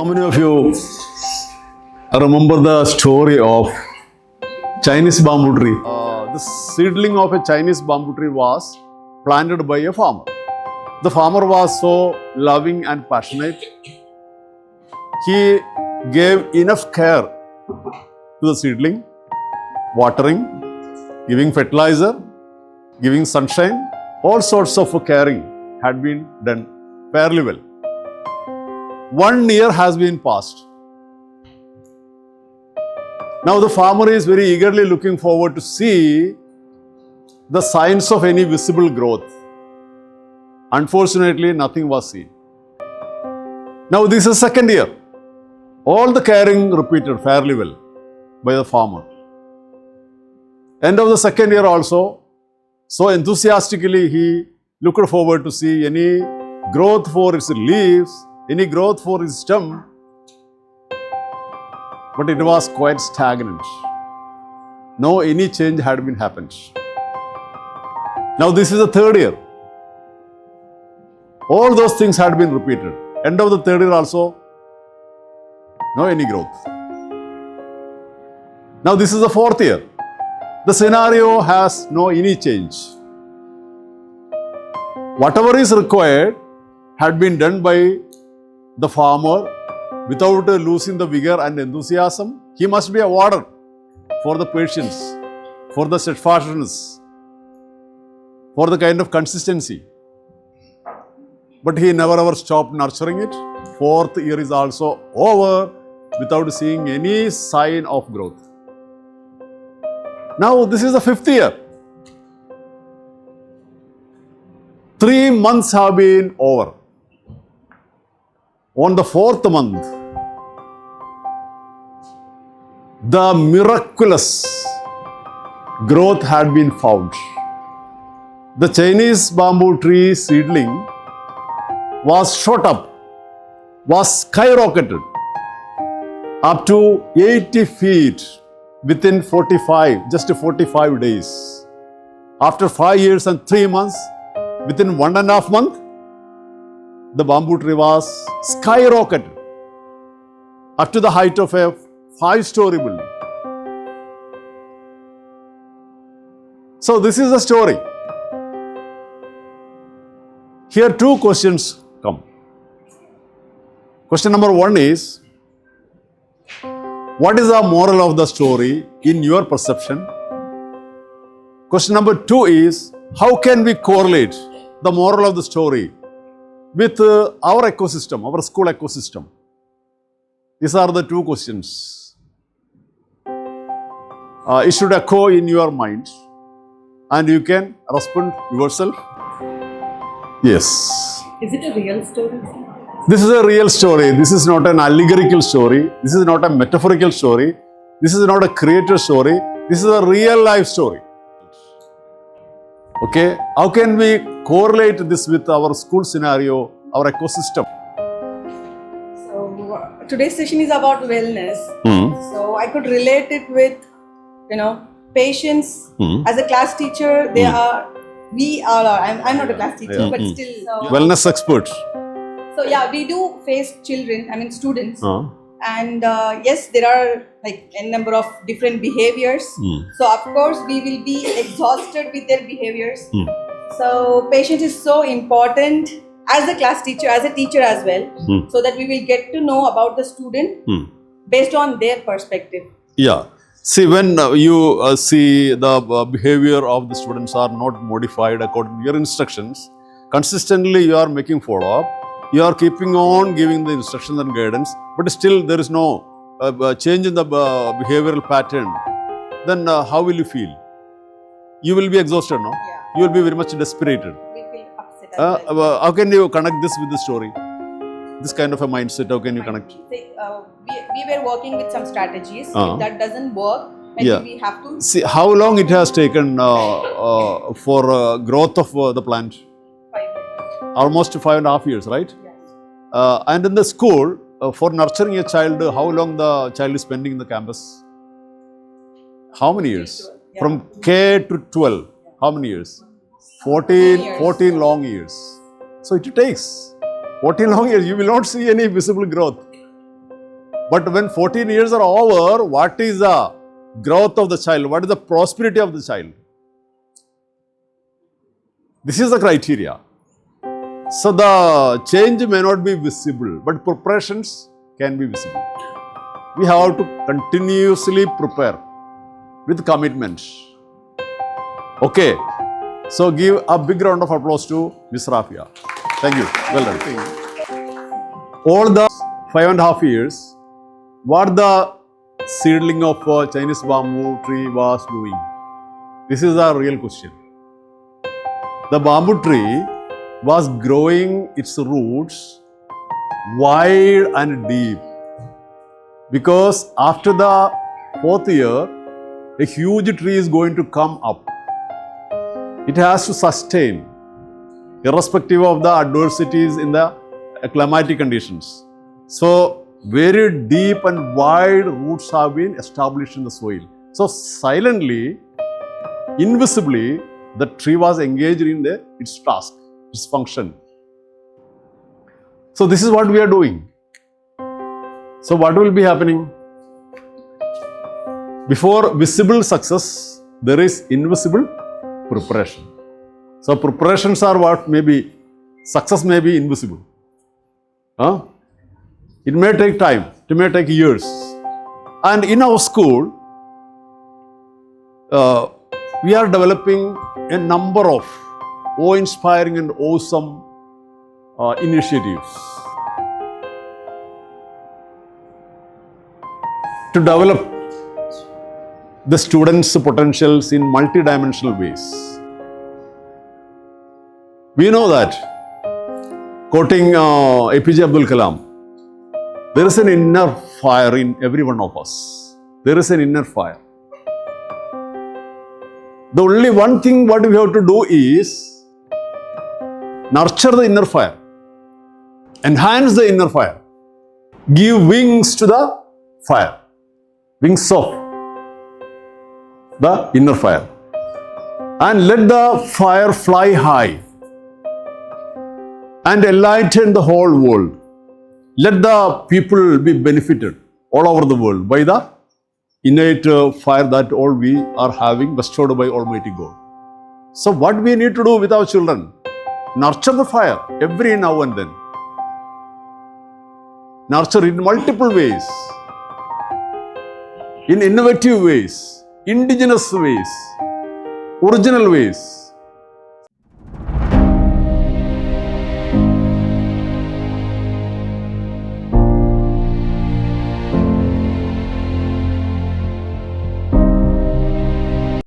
many of you remember the story of Chinese bamboo tree? The seedling of a Chinese bamboo tree was planted by a farmer. The farmer was so loving and passionate. He gave enough care to the seedling, watering, giving fertilizer, giving sunshine. All sorts of caring had been done fairly well. 1 year has been passed. Now the farmer is very eagerly looking forward to see the signs of any visible growth. Unfortunately, nothing was seen. Now this is second year. All the caring repeated fairly well by the farmer. End of the second year also, so enthusiastically he looked forward to see any growth for its leaves, any growth for its stem, but it was quite stagnant. No any change had been happened. Now this is the third year. All those things had been repeated. End of the third year also, no any growth. Now this is the fourth year. The scenario has no any change. Whatever is required had been done by the farmer without losing the vigor and enthusiasm. He must be awarded for the patience, for the steadfastness, for the kind of consistency. But he never ever stopped nurturing it. Fourth year is also over without seeing any sign of growth. Now this is the fifth year. 3 months have been over. On the fourth month, the miraculous growth had been found. The Chinese bamboo tree seedling was shot up, was skyrocketed up to 80 feet within just 45 days. After 5 years and 3 months, within 1.5 months, the bamboo tree was skyrocketed up to the height of a 5-story building. So this is the story. Here 2 questions come. Question number 1 is, what is the moral of the story in your perception? Question number 2 is, how can we correlate the moral of the story with our ecosystem, our school ecosystem? These are the 2 questions. It should echo in your mind and you can respond yourself. Yes. Is it a real story? This is a real story. This is not an allegorical story. This is not a metaphorical story. This is not a creator story. This is a real life story. Okay, how can we correlate this with our school scenario, our ecosystem? So today's session is about wellness. So I could relate it with, patients. As a class teacher, we all are. I'm not a class teacher, but still. Wellness expert. So yeah, we do face students. And yes, there are like a number of different behaviors. So of course, we will be exhausted with their behaviors. So patience is so important as a class teacher, as a teacher as well, so that we will get to know about the student based on their perspective. Yeah. See, when you see the behavior of the students are not modified according to your instructions, consistently you are making follow-up. You are keeping on giving the instructions and guidance, but still there is no change in the behavioral pattern. Then how will you feel? You will be exhausted, no? Yeah. You will be very much desperated. We feel upset as well. How can you connect this with the story? This kind of a mindset, how can you connect? We were working with some strategies. If that doesn't work, maybe we have to... See, how long it has taken for growth of the plant? 5 years. Almost 5.5 years, right? Yes. And in the school, for nurturing a child, how long the child is spending in the campus? How many years? Yeah. From K to 12, how many years? 14 long years. So it takes 14 long years. You will not see any visible growth. But when 14 years are over, what is the growth of the child? What is the prosperity of the child? This is the criteria. So the change may not be visible, but preparations can be visible. We have to continuously prepare with commitment. Okay. So give a big round of applause to Ms. Rafia. Thank you. Well done. All the 5.5 years, what the seedling of a Chinese bamboo tree was doing? This is a real question. The bamboo tree was growing its roots wide and deep, because after the 4th year, a huge tree is going to come up. It has to sustain, irrespective of the adversities in the climatic conditions. So, very deep and wide roots have been established in the soil. So, silently, invisibly, the tree was engaged in its task, its function. So, this is what we are doing. So, what will be happening? Before visible success, there is invisible preparation. So, preparations are what may be, success may be invisible. It may take time, it may take years. And in our school, we are developing a number of awe-inspiring and awesome initiatives to develop the students' potentials in multidimensional ways. We know that, quoting APJ Abdul Kalam, there is an inner fire in every one of us. There is an inner fire. The only one thing what we have to do is nurture the inner fire, enhance the inner fire, give wings to the fire, wings of the inner fire, and let the fire fly high and enlighten the whole world. Let the people be benefited all over the world by the innate fire that all we are having bestowed by Almighty God. So what we need to do with our children? Nurture the fire every now and then. Nurture in multiple ways, in innovative ways, indigenous ways, original ways.